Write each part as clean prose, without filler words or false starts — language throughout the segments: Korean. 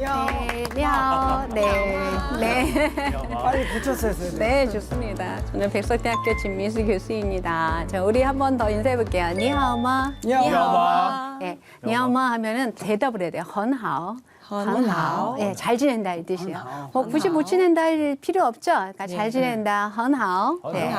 네, 니하오. 네. 빨리 붙였어요. 네, 좋습니다. 저는 백석대학교 진미수 교수입니다. 자, 우리 한 번 더 인사해볼게요. 니하오마. 니하오마. 네, 니하오마 하면은 대답을 해야 돼요. 헌하오. 헌하오. 네, 잘 지낸다 이 뜻이에요. 헌하오. 뭐 굳이 못 지낸다 할 필요 없죠. 그러니까 잘 지낸다. 헌하오. 네.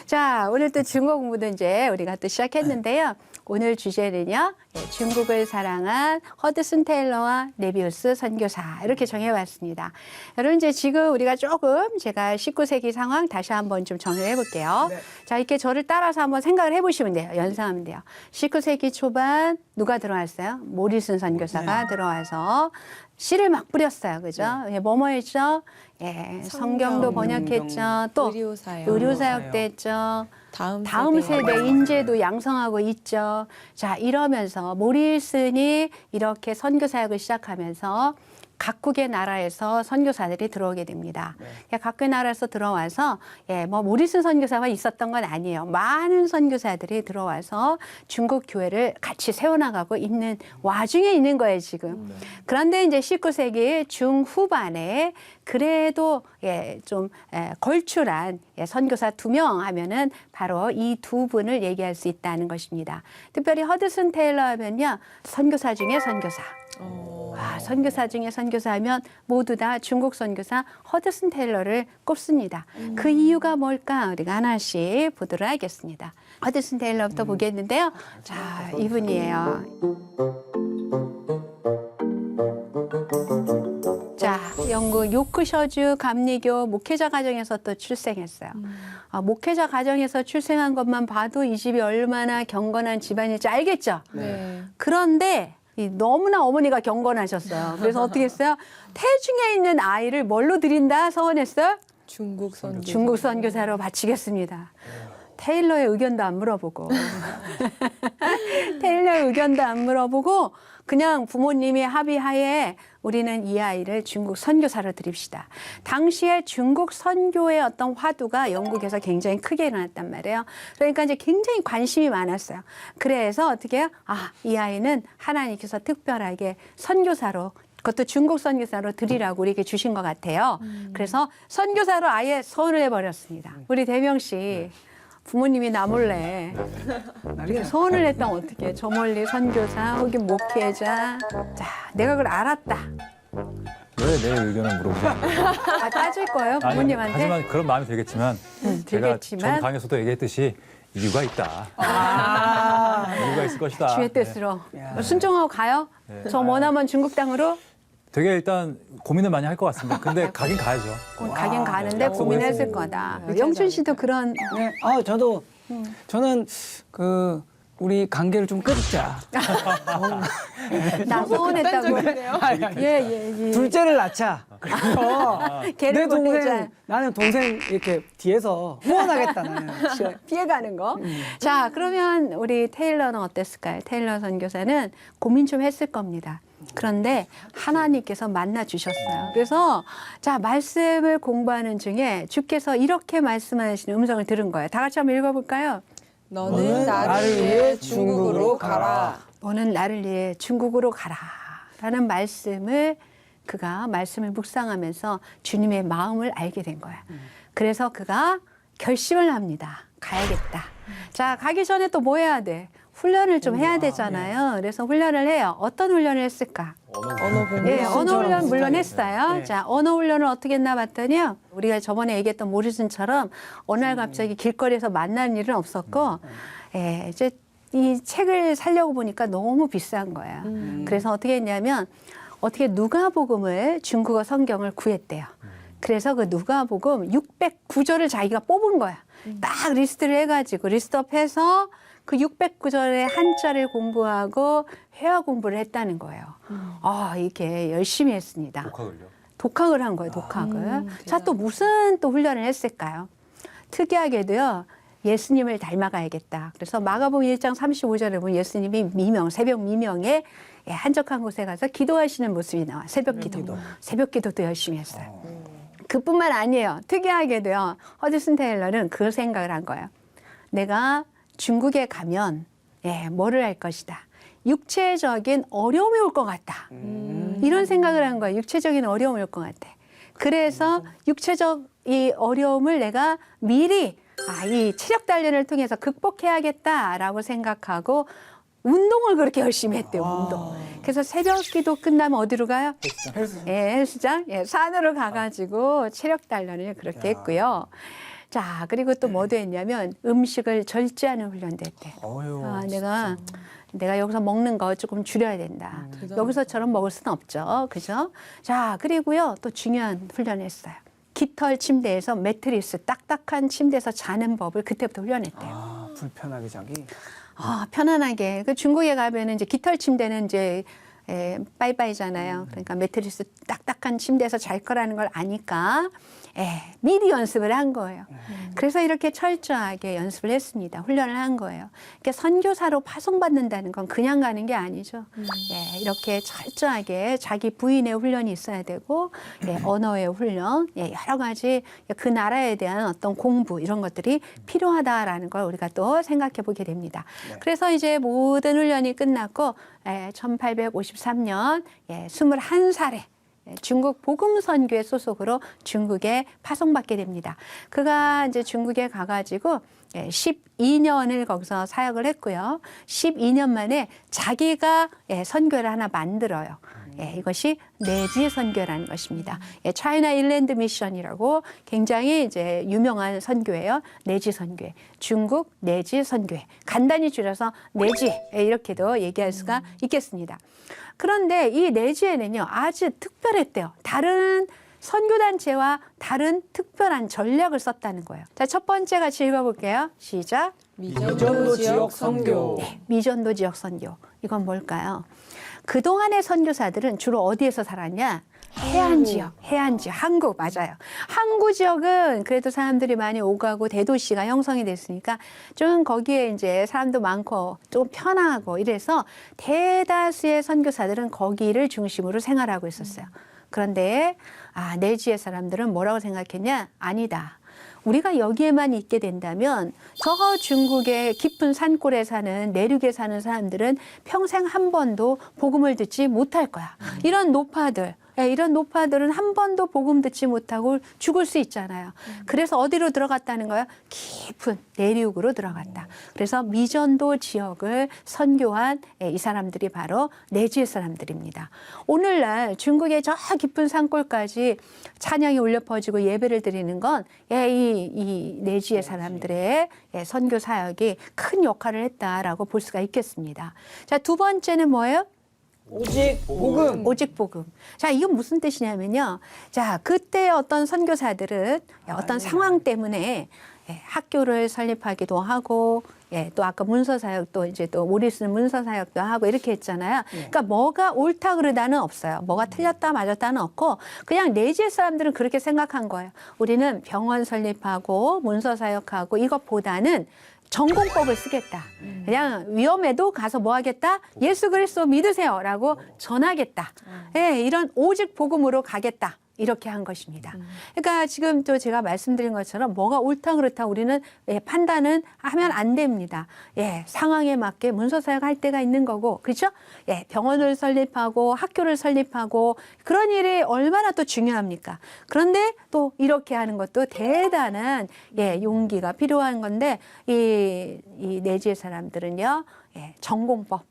자, 오늘 또 중국 공부도 이제 우리가 또 시작했는데요. 오늘 주제는요, 중국을 사랑한 허드슨 테일러와 네비우스 선교사 이렇게 정해봤습니다. 여러분 이제 지금 우리가 조금 제가 19세기 상황 다시 한번 좀 정리해 볼게요. 네. 자, 이렇게 저를 따라서 한번 생각을 해보시면 돼요. 연상하면 돼요. 19세기 초반 누가 들어왔어요? 모리슨 선교사가 들어와서 씨를 막 뿌렸어요. 그죠? 예, 뭐뭐 했죠? 예, 성경도 번역했죠. 또 의료사역도 했죠. 다음 세대 인재도 양성하고 있죠. 자, 이러면서 모리슨이 이렇게 선교 사역을 시작하면서 각국의 나라에서 선교사들이 들어오게 됩니다. 각국의 나라에서 들어와서 뭐 모리슨 선교사만 있었던 건 아니에요. 많은 선교사들이 들어와서 중국 교회를 같이 세워나가고 있는 와중에 있는 거예요, 지금. 그런데 이제 19세기 중후반에 그래도 좀 걸출한 선교사 2명 하면은 바로 이 두 분을 얘기할 수 있다는 것입니다. 특별히 허드슨 테일러 하면요, 선교사 중에 선교사. 선교사 중에 선교사하면 모두 다 중국 선교사 허드슨 테일러를 꼽습니다. 그 이유가 뭘까? 우리가 하나씩 보도록 하겠습니다. 허드슨 테일러부터 보겠는데요. 자, 이분이에요. 자, 영국 요크셔주 감리교 목회자 가정에서 또 출생했어요. 목회자 가정에서 출생한 것만 봐도 이 집이 얼마나 경건한 집안일지 알겠죠? 네. 그런데 너무나 어머니가 경건하셨어요. 그래서 어떻게 했어요? 태중에 있는 아이를 뭘로 드린다 서원했어요? 중국 선교사. 중국 선교사로 바치겠습니다. 테일러의 의견도 안 물어보고 테일러의 의견도 안 물어보고 그냥 부모님이 합의하에 우리는 이 아이를 중국 선교사로 드립시다. 당시에 중국 선교의 어떤 화두가 영국에서 굉장히 크게 일어났단 말이에요. 그러니까 이제 굉장히 관심이 많았어요. 그래서 어떻게 해요? 이 아이는 하나님께서 특별하게 선교사로, 그것도 중국 선교사로 드리라고 우리에게 주신 것 같아요. 그래서 선교사로 아예 선을 해버렸습니다. 우리 대명 씨. 부모님이 나 몰래 이렇게 소원을 했다면 어떻게? 저 멀리 선교사 혹은 목회자. 자, 내가 그걸 알았다. 왜 내 의견을 물어보죠? 따질 거예요, 부모님한테? 하지만 그런 마음이 들겠지만 제가 전 강에서도 얘기했듯이 이유가 있다. 이유가 있을 것이다. 주의 뜻으로 순종하고 가요? 저 머나먼 중국 땅으로? 되게 일단 고민을 많이 할 것 같습니다. 근데 가긴 가야죠. 가긴 가는데 고민했을 거다. 영춘 씨도 그런. 네, 저는 우리 관계를 좀 끊자. 나 소원했다고. 예. 둘째를 낳자. 그래서 걔를 내 보내자. 동생, 나는 동생 이렇게 뒤에서 후원하겠다 나는. 피해가는 거. 자, 그러면 우리 테일러는 어땠을까요? 테일러 선교사는 고민 좀 했을 겁니다. 그런데 하나님께서 만나 주셨어요. 그래서 자, 말씀을 공부하는 중에 주께서 이렇게 말씀하시는 음성을 들은 거예요. 다 같이 한번 읽어볼까요? 너는 나를 위해 중국으로 가라. 너는 나를 위해 중국으로 가라. 라는 말씀을 그가 말씀을 묵상하면서 주님의 마음을 알게 된 거야. 그래서 그가 결심을 합니다. 가야겠다. 자, 가기 전에 또 뭐 해야 돼? 훈련을 좀 해야 되잖아요. 그래서 훈련을 해요. 어떤 훈련을 했을까? 언어 공부. 언어 훈련 물론 했어요. 자, 언어 훈련을 어떻게 했나 봤더니요. 우리가 저번에 얘기했던 모리슨처럼 어느 날 갑자기 길거리에서 만나는 일은 없었고, 이제 이 책을 사려고 보니까 너무 비싼 거예요. 그래서 어떻게 했냐면, 어떻게 누가복음을 중국어 성경을 구했대요. 그래서 그 누가복음 609절을 자기가 뽑은 거야. 딱 리스트를 해가지고 리스트업해서 그 609절의 한자를 공부하고 회화 공부를 했다는 거예요. 이렇게 열심히 했습니다. 독학을요? 독학을 한 거예요, 독학을. 자, 또 무슨 또 훈련을 했을까요? 특이하게도요, 예수님을 닮아가야겠다. 그래서 마가복음 1장 35절에 보면 예수님이 새벽 미명에 한적한 곳에 가서 기도하시는 모습이 나와. 새벽 기도. 새벽 기도도 열심히 했어요. 그뿐만 아니에요. 특이하게도요, 허드슨 테일러는 그 생각을 한 거예요. 내가 중국에 가면 뭐를 할 것이다. 육체적인 어려움이 올 것 같다. 이런 생각을 한 거야. 육체적인 어려움일 것 같아. 그래서 육체적 이 어려움을 내가 미리 이 체력 단련을 통해서 극복해야겠다라고 생각하고 운동을 그렇게 열심히 했대요. 운동. 그래서 새벽 기도 끝나면 어디로 가요? 헬스장. 산으로 가가지고 체력 단련을 그렇게 했고요. 자, 그리고 또 뭐도 했냐면 음식을 절제하는 훈련도 했대. 내가 여기서 먹는 거 조금 줄여야 된다. 여기서처럼 먹을 수는 없죠. 그죠? 자, 그리고요. 또 중요한 훈련을 했어요. 깃털 침대에서 매트리스, 딱딱한 침대에서 자는 법을 그때부터 훈련했대요. 불편하게 자기. 편안하게. 그 중국에 가면은 이제 깃털 침대는 이제 빠이빠이잖아요. 그러니까 매트리스 딱딱한 침대에서 잘 거라는 걸 아니까 미리 연습을 한 거예요. 그래서 이렇게 철저하게 연습을 했습니다. 훈련을 한 거예요. 그러니까 선교사로 파송받는다는 건 그냥 가는 게 아니죠. 이렇게 철저하게 자기 부인의 훈련이 있어야 되고 언어의 훈련, 여러 가지 그 나라에 대한 어떤 공부 이런 것들이 필요하다라는 걸 우리가 또 생각해 보게 됩니다. 그래서 이제 모든 훈련이 끝났고 1853년 21살에 중국 복음선교회 소속으로 중국에 파송받게 됩니다. 그가 이제 중국에 가가지고 12년을 거기서 사역을 했고요. 12년 만에 자기가 선교를 하나 만들어요. 이것이 내지 선교라는 것입니다. 차이나 일랜드 미션이라고 굉장히 이제 유명한 선교예요. 내지 선교회. 중국 내지 선교회. 간단히 줄여서 내지 이렇게도 얘기할 수가 있겠습니다. 그런데 이 내지에는요 아주 특별했대요. 다른 선교단체와 다른 특별한 전략을 썼다는 거예요. 자, 첫 번째 같이 읽어볼게요. 시작. 미전도 지역 선교. 미전도 지역 선교. 이건 뭘까요? 그동안의 선교사들은 주로 어디에서 살았냐? 해안 지역, 한국 맞아요. 항구 지역은 그래도 사람들이 많이 오가고 대도시가 형성이 됐으니까 좀 거기에 이제 사람도 많고 좀 편하고 이래서 대다수의 선교사들은 거기를 중심으로 생활하고 있었어요. 그런데 내지의 사람들은 뭐라고 생각했냐? 아니다. 우리가 여기에만 있게 된다면 저 중국의 깊은 산골에 사는 내륙에 사는 사람들은 평생 한 번도 복음을 듣지 못할 거야. 이런 노파들은 한 번도 복음 듣지 못하고 죽을 수 있잖아요. 그래서 어디로 들어갔다는 거야? 깊은 내륙으로 들어갔다. 그래서 미전도 지역을 선교한 이 사람들이 바로 내지의 사람들입니다. 오늘날 중국의 저 깊은 산골까지 찬양이 울려 퍼지고 예배를 드리는 건 이 내지의 사람들의 선교 사역이 큰 역할을 했다라고 볼 수가 있겠습니다. 자, 두 번째는 뭐예요? 오직 복음. 오직 복음. 자, 이건 무슨 뜻이냐면요. 자, 그때 어떤 선교사들은 어떤 상황 때문에 학교를 설립하기도 하고, 또 아까 문서 사역도 이제 또 우리 쓰는 문서 사역도 하고 이렇게 했잖아요. 그러니까 뭐가 옳다 그르다는 없어요. 뭐가 틀렸다 맞았다는 없고, 그냥 내지의 사람들은 그렇게 생각한 거예요. 우리는 병원 설립하고 문서 사역하고 이것보다는 전공법을 쓰겠다. 그냥 위험해도 가서 뭐 하겠다? 예수 그리스도 믿으세요라고 전하겠다. 이런 오직 복음으로 가겠다. 이렇게 한 것입니다. 그러니까 지금 또 제가 말씀드린 것처럼 뭐가 옳다 그렇다 우리는 판단은 하면 안 됩니다. 상황에 맞게 문서 사역할 때가 있는 거고, 그렇죠? 병원을 설립하고 학교를 설립하고 그런 일이 얼마나 또 중요합니까? 그런데 또 이렇게 하는 것도 대단한 용기가 필요한 건데 이 내지의 사람들은요 전공법.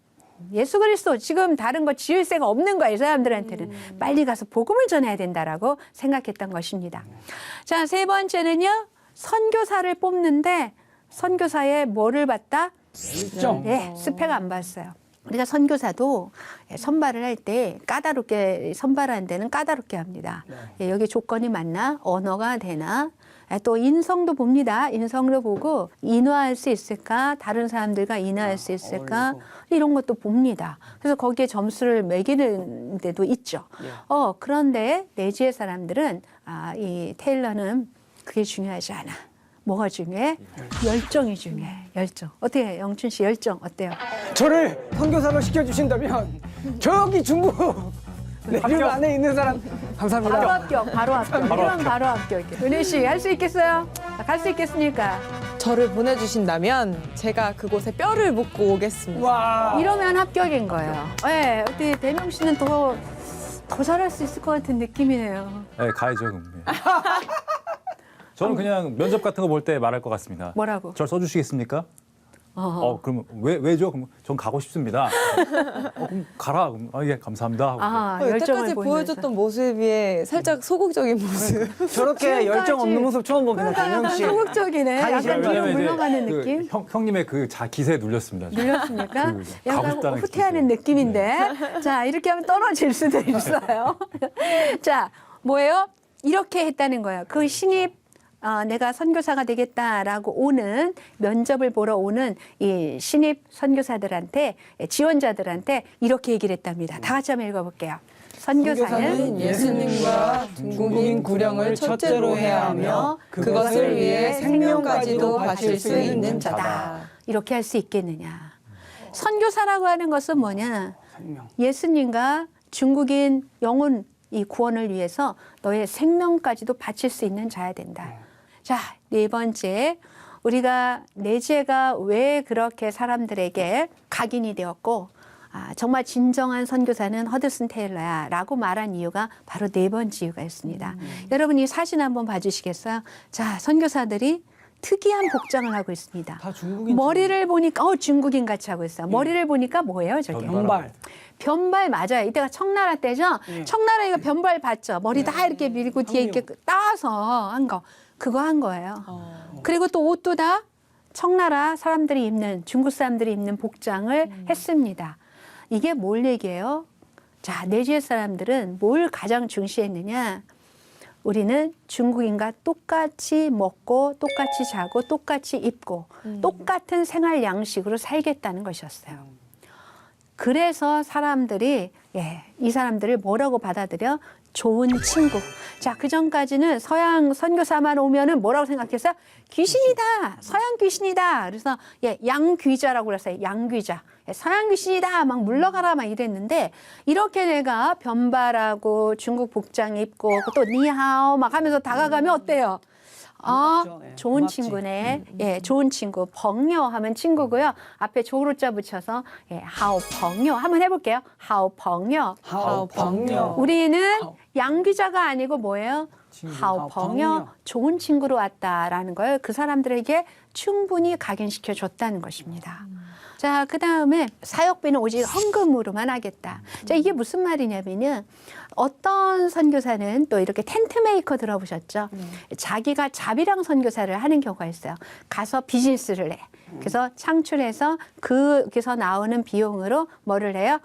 예수 그리스도 지금 다른 거 지을 새가 없는 거야. 이 사람들한테는 빨리 가서 복음을 전해야 된다라고 생각했던 것입니다. 자, 세 번째는요. 선교사를 뽑는데 선교사에 뭐를 봤다? 일정. 스펙 안 봤어요. 우리가 선교사도 선발을 할 때 까다롭게 선발하는 데는 까다롭게 합니다. 여기 조건이 맞나? 언어가 되나? 또 인성도 봅니다. 인성도 보고 인화할 수 있을까? 다른 사람들과 인화할 수 있을까? 이런 것도 봅니다. 그래서 거기에 점수를 매기는 데도 있죠. 그런데 내지의 사람들은 이 테일러는 그게 중요하지 않아. 뭐가 중요해? 열정이 중요해. 열정. 어때요? 영춘 씨 열정 어때요? 저를 선교사로 시켜주신다면 저기 중국 내륙 안에 있는 사람 감사합니다. 바로 합격. 바로 합격. 은혜 씨 할 수 있겠어요? 갈 수 있겠습니까? 저를 보내주신다면 제가 그곳에 뼈를 묻고 오겠습니다. 와. 이러면 합격인 거예요. 어떻게 대명 씨는 더 더 잘할 수 있을 것 같은 느낌이네요. 네, 가야죠. 그럼. 네. 저는 그냥 면접 같은 거 볼 때 말할 것 같습니다. 뭐라고? 절 써주시겠습니까? 그럼 왜죠? 그럼 전 가고 싶습니다. 그럼 가라. 그럼, 예, 감사합니다. 하고. 열정을 여태까지 보이면서. 보여줬던 모습에 살짝 소극적인 모습. 저렇게 열정 없는 모습 처음 봅니다, 정영 씨. 소극적이네. 가기 약간 싫어요. 뒤로 왜냐면 이제 물러가는 느낌. 형님의 그 기세에 눌렸습니다. 눌렸습니까? 그 약간 가고 싶다는 후퇴하는 기세. 느낌인데. 자, 이렇게 하면 떨어질 수도 있어요. 자, 뭐예요? 이렇게 했다는 거예요. 그 신입 내가 선교사가 되겠다라고 오는 면접을 보러 오는 이 신입 선교사들한테 지원자들한테 이렇게 얘기를 했답니다. 다 같이 한번 읽어볼게요. 선교사는 예수님과 중국인 구령을 첫째로 해야 하며 그것을 위해 생명까지도 바칠 수 있는 자다. 이렇게 할 수 있겠느냐. 선교사라고 하는 것은 뭐냐. 생명. 예수님과 중국인 영혼 이 구원을 위해서 너의 생명까지도 바칠 수 있는 자야 된다. 자, 네 번째. 우리가 내재가 왜 그렇게 사람들에게 각인이 되었고 정말 진정한 선교사는 허드슨 테일러야 라고 말한 이유가 바로 네 번째 이유가였습니다. 여러분 이 사진 한번 봐주시겠어요? 자, 선교사들이 특이한 복장을 하고 있습니다. 다 중국인. 머리를 보니까 중국인 같이 하고 있어요. 머리를 보니까 뭐예요, 저게? 변발. 변발 맞아요. 이때가 청나라 때죠. 청나라 이거 변발 봤죠. 머리 다 이렇게 밀고 뒤에 이렇게 따서 한 거. 그거 한 거예요. 그리고 또 옷도 다 청나라 사람들이 입는 중국 사람들이 입는 복장을 했습니다. 이게 뭘 얘기해요? 자, 내지의 사람들은 뭘 가장 중시했느냐? 우리는 중국인과 똑같이 먹고 똑같이 자고 똑같이 입고 똑같은 생활 양식으로 살겠다는 것이었어요. 그래서 사람들이 이 사람들을 뭐라고 받아들여? 좋은 친구. 자, 그전까지는 서양 선교사만 오면은 뭐라고 생각했어요? 귀신이다. 서양 귀신이다. 그래서 양귀자라고 그랬어요. 양귀자. 서양 귀신이다. 막 물러가라 막 이랬는데 이렇게 내가 변발하고 중국 복장 입고 또 니하오 막 하면서 다가가면 어때요? 좋은 고맙지. 친구네. 좋은 친구. 벙요 하면 친구고요. 앞에 조로자 붙여서 하오 벙요 한번 해볼게요. 하오 벙요. 하오 벙요. 우리는 양귀자가 아니고 뭐예요? 하오 벙요. 좋은 친구로 왔다라는 걸 그 사람들에게 충분히 각인시켜 줬다는 것입니다. 자, 그 다음에 사역비는 오직 헌금으로만 하겠다. 자, 이게 무슨 말이냐면요. 어떤 선교사는 또 이렇게 텐트 메이커 들어보셨죠? 자기가 자비랑 선교사를 하는 경우가 있어요. 가서 비즈니스를 해. 그래서 창출해서 거기서 나오는 비용으로 뭐를 해요?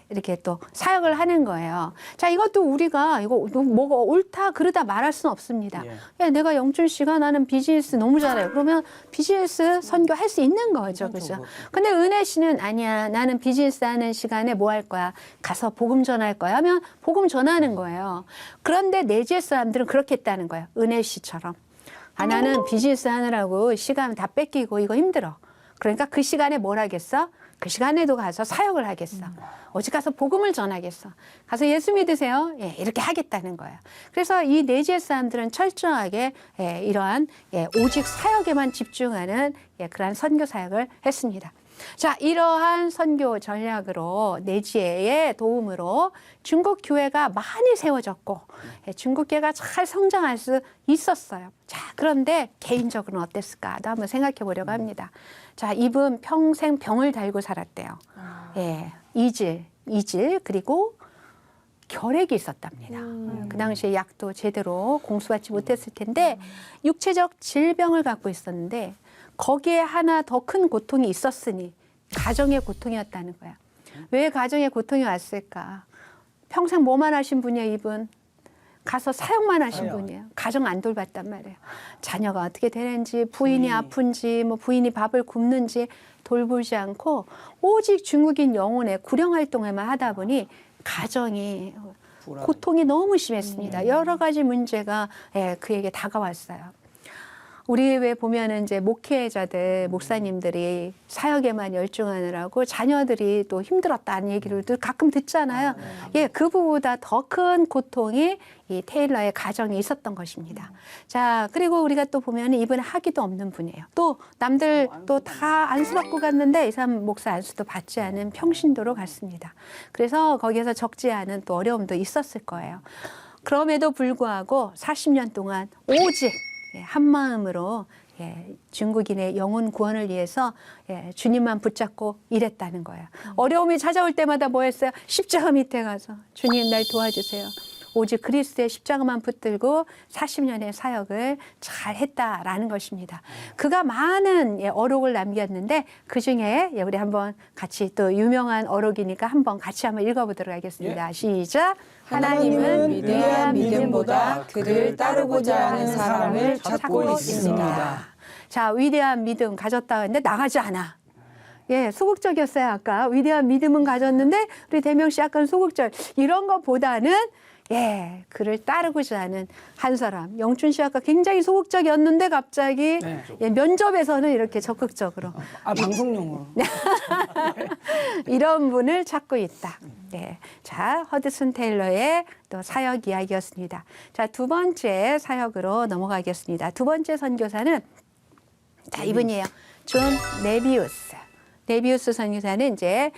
이렇게 또 사역을 하는 거예요. 자, 이것도 우리가 이거 뭐가 옳다 그러다 말할 수는 없습니다. 내가 영준 씨가 나는 비즈니스 너무 잘해요. 그러면 비즈니스 선교할 수 있는 거죠. 그죠? 근데 은혜 씨는 아니야. 나는 비즈니스 하는 시간에 뭐 할 거야? 가서 복음 전할 거야 하면 복음 전하는 거예요. 그런데 내지의 사람들은 그렇게 했다는 거예요. 은혜 씨처럼. 나는 비즈니스 하느라고 시간 다 뺏기고 이거 힘들어. 그러니까 그 시간에 뭘 하겠어? 그 시간에도 가서 사역을 하겠어. 오직 가서 복음을 전하겠어. 가서 예수 믿으세요. 이렇게 하겠다는 거예요. 그래서 이 내지의 사람들은 철저하게 이러한 오직 사역에만 집중하는 그러한 선교 사역을 했습니다. 자, 이러한 선교 전략으로 내지의 도움으로 중국 교회가 많이 세워졌고 중국 교회가 잘 성장할 수 있었어요. 자, 그런데 개인적으로는 어땠을까도 한번 생각해 보려고 합니다. 자, 이분 평생 병을 달고 살았대요. 이질 그리고 결핵이 있었답니다. 그 당시에 약도 제대로 공수받지 못했을 텐데 육체적 질병을 갖고 있었는데 거기에 하나 더 큰 고통이 있었으니 가정의 고통이었다는 거야. 왜 가정의 고통이 왔을까? 평생 뭐만 하신 분이에요, 이분? 가서 사역만 하신 분이에요. 가정 안 돌봤단 말이에요. 자녀가 어떻게 되는지, 부인이 아픈지, 뭐 부인이 밥을 굶는지 돌보지 않고 오직 중국인 영혼의 구령 활동에만 하다 보니 가정이 고통이 너무 심했습니다. 여러 가지 문제가 그에게 다가왔어요. 우리 왜 보면은 이제 목회자들, 목사님들이 사역에만 열중하느라고 자녀들이 또 힘들었다는 얘기를 또 가끔 듣잖아요. 예, 그보다 더 큰 고통이 이 테일러의 가정에 있었던 것입니다. 자, 그리고 우리가 또 보면은 이분은 학위도 없는 분이에요. 또 남들 또 다 안수 받고 갔는데 이 사람 목사 안수도 받지 않은 평신도로 갔습니다. 그래서 거기에서 적지 않은 또 어려움도 있었을 거예요. 그럼에도 불구하고 40년 동안 오직 한 마음으로 중국인의 영혼 구원을 위해서 주님만 붙잡고 일했다는 거예요. 어려움이 찾아올 때마다 뭐 했어요? 십자가 밑에 가서 주님 날 도와주세요. 오직 그리스도의 십자가만 붙들고 40년의 사역을 잘 했다라는 것입니다. 그가 많은 어록을 남겼는데 그중에 우리 한번 같이 또 유명한 어록이니까 한번 같이 한번 읽어보도록 하겠습니다. 시작. 하나님은 위대한 믿음보다 그를 따르고자 하는 사람을 찾고 있습니다. 자, 위대한 믿음 가졌다 했는데 나가지 않아. 예, 소극적이었어요. 아까 위대한 믿음은 가졌는데 우리 대명 씨 약간 소극적. 이런 것보다는 그를 따르고자 하는 한 사람. 영춘 씨 아까 굉장히 소극적이었는데 갑자기 면접에서는 이렇게 적극적으로. 방송용으로. 이런 분을 찾고 있다. 자, 허드슨 테일러의 또 사역 이야기였습니다. 자, 두 번째 사역으로 넘어가겠습니다. 두 번째 선교사는 이분이에요. 존 네비우스. 네비우스 선교사는 이제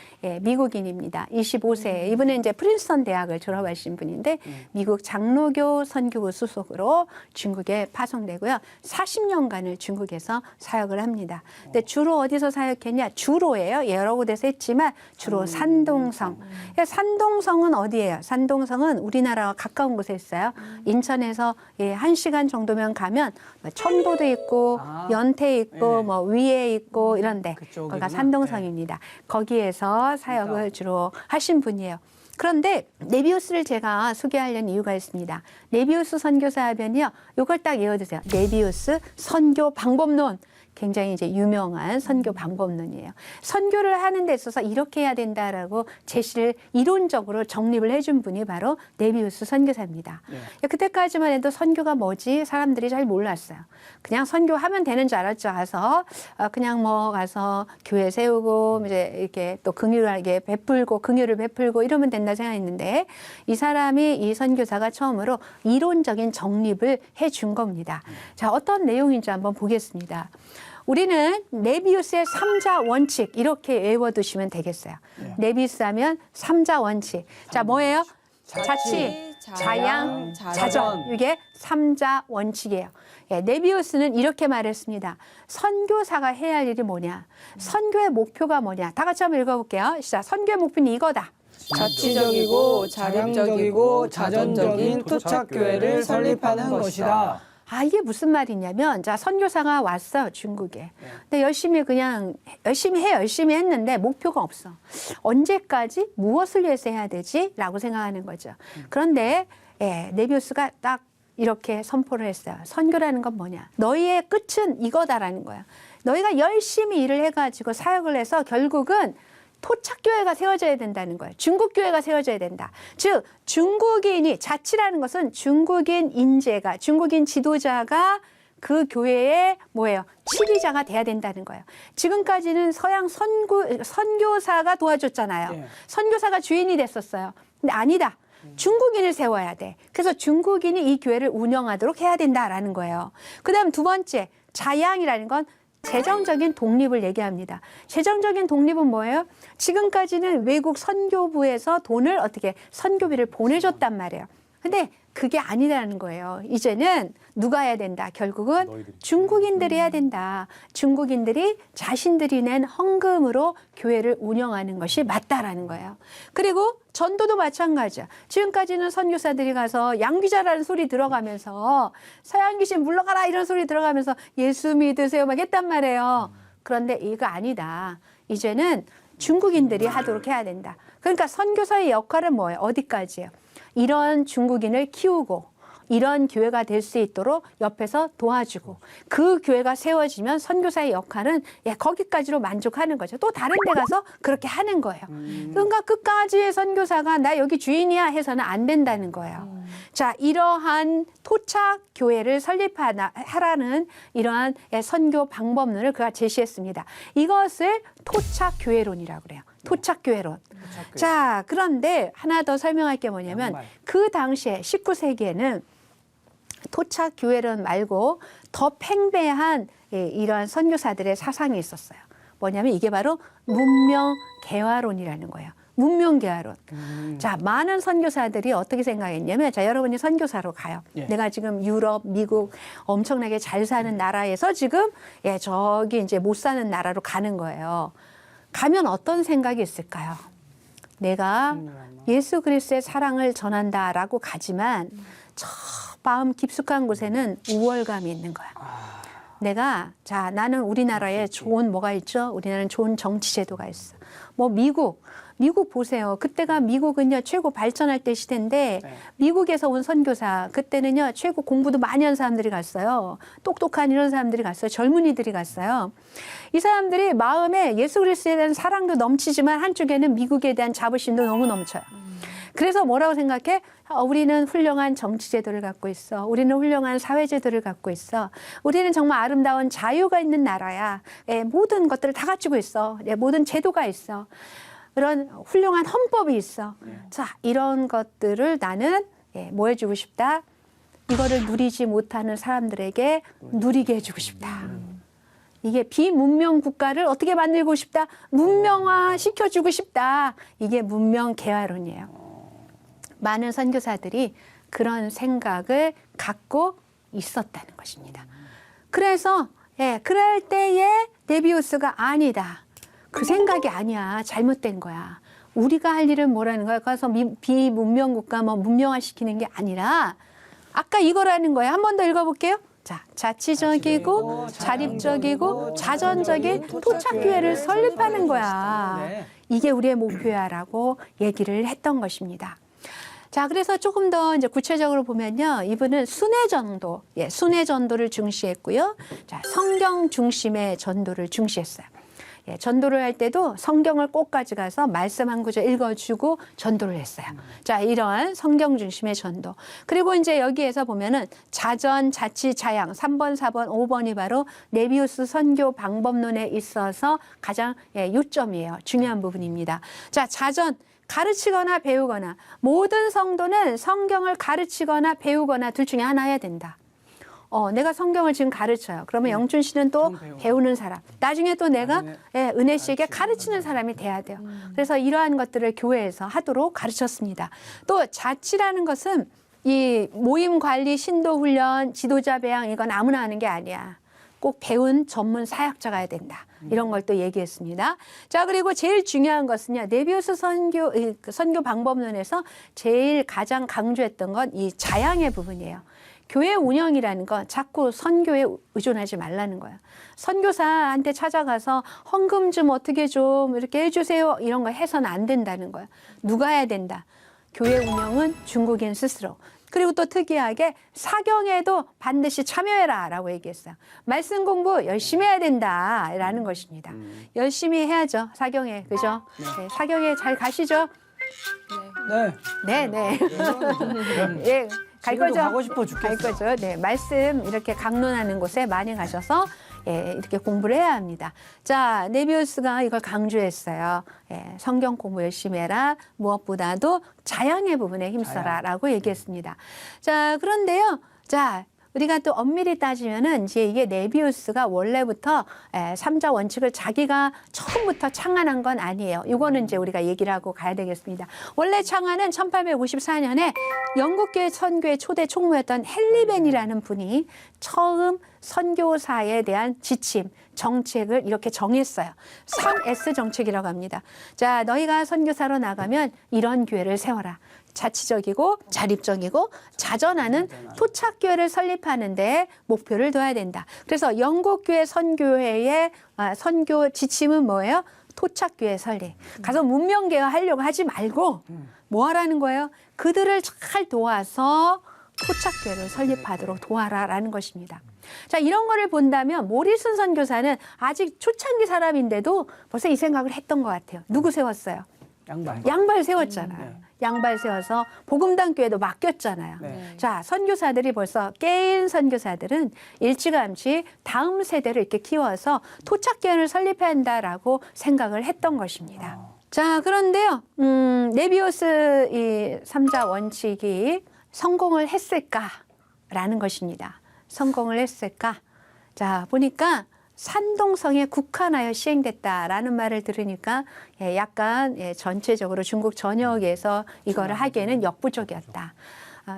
미국인입니다. 25세. 이분은 이제 프린스턴 대학을 졸업하신 분인데 미국 장로교 선교부 소속으로 중국에 파송되고요. 40년간을 중국에서 사역을 합니다. 근데 주로 어디서 사역했냐? 주로예요. 여러 곳에서 했지만 주로 산동성. 산동성은 어디예요? 산동성은 우리나라와 가까운 곳에 있어요. 인천에서 1시간 정도면 가면 청도도 있고 연태 있고 뭐 위에 있고 이런데 거기가 산동성입니다. 거기에서 사역을 주로 하신 분이에요. 그런데 네비우스를 제가 소개하려는 이유가 있습니다. 네비우스 선교사 하면요, 이걸 딱 외워두세요. 네비우스 선교 방법론. 굉장히 이제 유명한 선교 방법론이에요. 선교를 하는 데 있어서 이렇게 해야 된다라고 제시를 이론적으로 정립을 해준 분이 바로 네비우스 선교사입니다. 그때까지만 해도 선교가 뭐지 사람들이 잘 몰랐어요. 그냥 선교하면 되는 줄 알았죠. 가서 그냥 뭐 가서 교회 세우고 이제 이렇게 또 긍휼하게 베풀고 긍휼을 베풀고 이러면 된다 생각했는데 이 사람이 이 선교사가 처음으로 이론적인 정립을 해준 겁니다. 자, 어떤 내용인지 한번 보겠습니다. 우리는 네비우스의 3자 원칙 이렇게 외워두시면 되겠어요. 네비우스 하면 3자 원칙. 자, 뭐예요? 자치, 자양, 자정. 이게 3자 원칙이에요. 네비우스는 이렇게 말했습니다. 선교사가 해야 할 일이 뭐냐? 선교의 목표가 뭐냐? 다 같이 한번 읽어볼게요. 시작. 선교의 목표는 이거다. 자치적이고 자립적이고 자전적인 토착교회를 설립하는 것이다. 이게 무슨 말이냐면, 자, 선교사가 왔어, 중국에. 근데 열심히 했는데 목표가 없어. 언제까지 무엇을 위해서 해야 되지? 라고 생각하는 거죠. 그런데, 네비우스가 딱 이렇게 선포를 했어요. 선교라는 건 뭐냐? 너희의 끝은 이거다라는 거야. 너희가 열심히 일을 해가지고 사역을 해서 결국은 토착교회가 세워져야 된다는 거예요. 중국교회가 세워져야 된다. 즉 중국인이 자치라는 것은 중국인 인재가 중국인 지도자가 그 교회의 뭐예요? 치리자가 돼야 된다는 거예요. 지금까지는 서양 선교사가 도와줬잖아요. 선교사가 주인이 됐었어요. 근데 아니다. 중국인을 세워야 돼. 그래서 중국인이 이 교회를 운영하도록 해야 된다라는 거예요. 그다음 두 번째, 자양이라는 건 재정적인 독립을 얘기합니다. 재정적인 독립은 뭐예요? 지금까지는 외국 선교부에서 돈을 어떻게 선교비를 보내줬단 말이에요. 근데 그게 아니라는 거예요. 이제는 누가 해야 된다? 결국은 중국인들이 해야 된다. 중국인들이 자신들이 낸 헌금으로 교회를 운영하는 것이 맞다라는 거예요. 그리고 전도도 마찬가지야. 지금까지는 선교사들이 가서 양귀자라는 소리 들어가면서 서양 귀신 물러가라 이런 소리 들어가면서 예수 믿으세요 막 했단 말이에요. 그런데 이거 아니다. 이제는 중국인들이 하도록 해야 된다. 그러니까 선교사의 역할은 뭐예요? 어디까지예요? 이런 중국인을 키우고 이런 교회가 될 수 있도록 옆에서 도와주고 그 교회가 세워지면 선교사의 역할은 거기까지로 만족하는 거죠. 또 다른 데 가서 그렇게 하는 거예요. 그러니까 끝까지의 선교사가 나 여기 주인이야 해서는 안 된다는 거예요. 자, 이러한 토착 교회를 설립하라는 이러한 선교 방법론을 그가 제시했습니다. 이것을 토착 교회론이라고 그래요. 토착 교회론. 자, 그런데 하나 더 설명할 게 뭐냐면 그 당시에 19세기에는 토착 교회론 말고 더 팽배한 이러한 선교사들의 사상이 있었어요. 뭐냐면 이게 바로 문명 개화론이라는 거예요. 문명 개화론. 자, 많은 선교사들이 어떻게 생각했냐면, 자, 여러분이 선교사로 가요. 예. 내가 지금 유럽, 미국 엄청나게 잘 사는 나라에서 지금 저기 이제 못 사는 나라로 가는 거예요. 가면 어떤 생각이 있을까요? 내가 예수 그리스도의 사랑을 전한다라고 가지만 저 마음 깊숙한 곳에는 우월감이 있는 거야. 내가 자 나는 우리나라에 좋은 뭐가 있죠? 우리나라는 좋은 정치 제도가 있어. 뭐 미국 보세요. 그때가 미국은요 최고 발전할 때 시대인데 미국에서 온 선교사 그때는요 최고 공부도 많이 한 사람들이 갔어요. 똑똑한 이런 사람들이 갔어요. 젊은이들이 갔어요. 이 사람들이 마음에 예수 그리스도에 대한 사랑도 넘치지만 한쪽에는 미국에 대한 자부심도 너무 넘쳐요. 그래서 뭐라고 생각해? 우리는 훌륭한 정치 제도를 갖고 있어. 우리는 훌륭한 사회 제도를 갖고 있어. 우리는 정말 아름다운 자유가 있는 나라야. 모든 것들을 다 갖추고 있어. 모든 제도가 있어. 그런 훌륭한 헌법이 있어. 자, 이런 것들을 나는 뭐 해주고 싶다? 이거를 누리지 못하는 사람들에게 누리게 해주고 싶다. 이게 비문명 국가를 어떻게 만들고 싶다? 문명화 시켜주고 싶다. 이게 문명 개화론이에요. 많은 선교사들이 그런 생각을 갖고 있었다는 것입니다. 그래서 그럴 때에 네비우스가 아니다. 그 생각이 아니야. 잘못된 거야. 우리가 할 일은 뭐라는 거야? 가서 비문명 국가 뭐 문명화시키는 게 아니라 아까 이거라는 거예요. 한 번 더 읽어볼게요. 자, 자치적이고 자립적이고 자전적인 토착교회를 설립하는 거야. 이게 우리의 목표야라고 얘기를 했던 것입니다. 자, 그래서 조금 더 이제 구체적으로 보면요. 이분은 순회 전도, 순회 전도를 중시했고요. 자, 성경 중심의 전도를 중시했어요. 전도를 할 때도 성경을 꼭 가져가서 말씀 한 구절 읽어주고 전도를 했어요. 자, 이러한 성경 중심의 전도. 그리고 이제 여기에서 보면은 자전, 자치, 자양 3번, 4번, 5번이 바로 네비우스 선교 방법론에 있어서 가장 요점이에요. 중요한 부분입니다. 자, 자전. 가르치거나 배우거나 모든 성도는 성경을 가르치거나 배우거나 둘 중에 하나 해야 된다. 내가 성경을 지금 가르쳐요. 그러면 영준 씨는 또 배우는 사람. 나중에 또 내가 은혜 씨에게 가르치는 사람이 돼야 돼요. 그래서 이러한 것들을 교회에서 하도록 가르쳤습니다. 또 자치라는 것은 이 모임 관리, 신도 훈련, 지도자 배양 이건 아무나 하는 게 아니야. 꼭 배운 전문 사역자가 해야 된다. 이런 걸 또 얘기했습니다. 자, 그리고 제일 중요한 것은요. 네비우스 선교 방법론에서 제일 가장 강조했던 건 이 자양의 부분이에요. 교회 운영이라는 건 자꾸 선교에 의존하지 말라는 거예요. 선교사한테 찾아가서 헌금 좀 어떻게 좀 이렇게 해주세요. 이런 거 해서는 안 된다는 거예요. 누가 해야 된다? 교회 운영은 중국인 스스로. 그리고 또 특이하게 사경에도 반드시 참여해라 라고 얘기했어요. 말씀 공부 열심히 해야 된다라는 것입니다. 열심히 해야죠. 사경에. 그죠? 네, 사경에 잘 가시죠? 네. 네. 예, 갈 거죠? 가고 싶어 죽겠어. 갈 거죠. 네, 말씀 이렇게 강론하는 곳에 많이 가셔서 이렇게 공부를 해야 합니다. 자, 네비우스가 이걸 강조했어요. 성경 공부 열심히 해라. 무엇보다도 자양의 부분에 힘써라라고 얘기했습니다. 자, 그런데요. 자, 우리가 또 엄밀히 따지면은 이제 이게 네비우스가 원래부터 삼자 원칙을 자기가 처음부터 창안한 건 아니에요. 이거는 이제 우리가 얘기를 하고 가야 되겠습니다. 원래 창안은 1854년에 영국교회 선교의 초대 총무였던 헨리 벤이라는 분이 처음 선교사에 대한 지침, 정책을 이렇게 정했어요. 3S 정책이라고 합니다. 자, 너희가 선교사로 나가면 이런 교회를 세워라. 자치적이고 자립적이고 자전하는 토착교회를 설립하는데 목표를 둬야 된다. 그래서 영국교회 선교회의 선교 지침은 뭐예요? 토착교회 설립. 가서 문명개화 하려고 하지 말고 뭐 하라는 거예요? 그들을 잘 도와서 토착교회를 설립하도록 도와라라는 것입니다. 자, 이런 거를 본다면 모리슨 선교사는 아직 초창기 사람인데도 벌써 이 생각을 했던 것 같아요. 누구 세웠어요? 양발. 양발 세웠잖아요. 양발 세워서 복음당 교회도 맡겼잖아요. 네. 자, 선교사들이 벌써 깨인 선교사들은 일찌감치 다음 세대를 이렇게 키워서 토착교회를 설립해야 한다라고 생각을 했던 것입니다. 자, 그런데요, 네비우스 이 3자 원칙이 성공을 했을까라는 것입니다. 성공을 했을까? 자, 보니까 산동성에 국한하여 시행됐다라는 말을 들으니까 약간 전체적으로 중국 전역에서 이거를 하기에는 역부족이었다.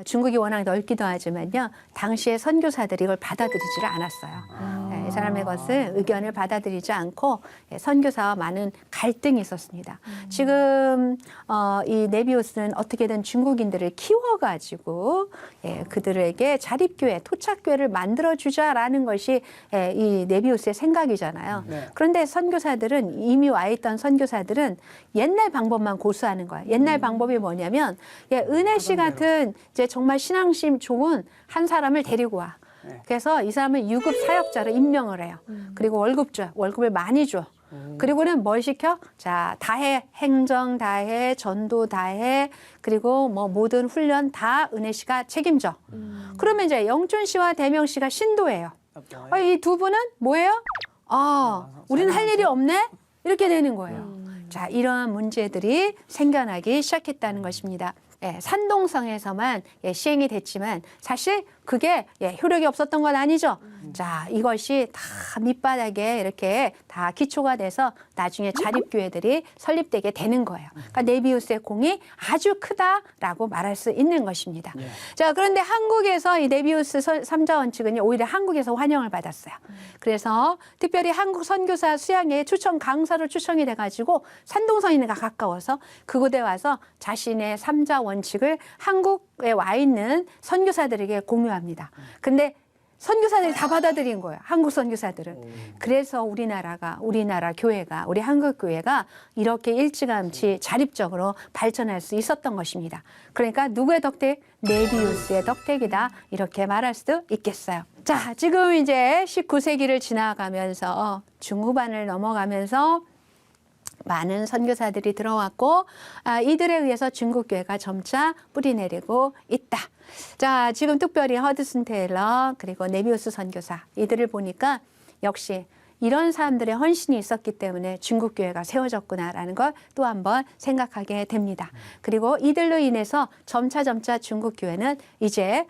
중국이 워낙 넓기도 하지만요, 당시에 선교사들이 이걸 받아들이지를 않았어요. 이 사람의 것을 의견을 받아들이지 않고 선교사와 많은 갈등이 있었습니다. 지금 이 네비우스는 어떻게든 중국인들을 키워가지고 그들에게 자립교회, 토착교회를 만들어주자라는 것이 이 네비우스의 생각이잖아요. 네. 그런데 선교사들은, 이미 와 있던 선교사들은 옛날 방법만 고수하는 거예요. 옛날 방법이 뭐냐면 은혜 씨 같은 이제 정말 신앙심 좋은 한 사람을 데리고 와. 그래서 이 사람을 유급 사역자로 임명을 해요. 그리고 월급 줘. 월급을 많이 줘. 그리고는 뭘 시켜? 자, 다해. 행정 다해, 전도 다해, 그리고 뭐 모든 훈련 다 은혜 씨가 책임져. 그러면 이제 영춘 씨와 대명 씨가 신도예요. 이 두 분은 뭐예요? 우리는 할 일이 없네? 이렇게 되는 거예요. 자, 이러한 문제들이 생겨나기 시작했다는 것입니다. 산동성에서만 시행이 됐지만 사실 그게 효력이 없었던 건 아니죠. 자, 이것이 다 밑바닥에 이렇게 다 기초가 돼서 나중에 자립교회들이 설립되게 되는 거예요. 그러니까 네비우스의 공이 아주 크다라고 말할 수 있는 것입니다. 자, 그런데 한국에서 이 네비우스 3자 원칙은요, 오히려 한국에서 환영을 받았어요. 그래서 특별히 한국 선교사 수양회 추천 강사로 추천이 돼가지고 산동성인가 가까워서 그곳에 와서 자신의 3자 원칙을 한국에 와 있는 선교사들에게 공유합니다. 근데 선교사들이 다 받아들인 거예요. 한국 선교사들은. 그래서 우리나라 교회가, 우리 한국 교회가 이렇게 일찌감치 자립적으로 발전할 수 있었던 것입니다. 그러니까 누구의 덕택? 네비우스의 덕택이다. 이렇게 말할 수도 있겠어요. 자, 지금 이제 19세기를 지나가면서 중후반을 넘어가면서 많은 선교사들이 들어왔고 이들에 의해서 중국교회가 점차 뿌리내리고 있다. 자, 지금 특별히 허드슨 테일러 그리고 네비우스 선교사 이들을 보니까 역시 이런 사람들의 헌신이 있었기 때문에 중국교회가 세워졌구나라는 걸 또 한번 생각하게 됩니다. 그리고 이들로 인해서 점차 중국교회는 이제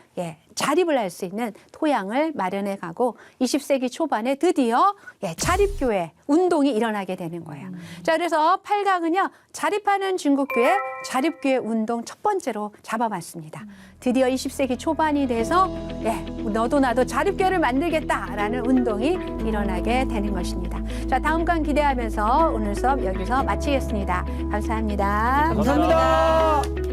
자립을 할 수 있는 토양을 마련해 가고 20세기 초반에 드디어 자립교회 운동이 일어나게 되는 거예요. 자, 그래서 8강은요, 자립하는 중국교회, 자립교회 운동 첫 번째로 잡아봤습니다. 드디어 20세기 초반이 돼서 너도 나도 자립교회를 만들겠다라는 운동이 일어나게 되는 것입니다. 자, 다음 강 기대하면서 오늘 수업 여기서 마치겠습니다. 감사합니다. 감사합니다.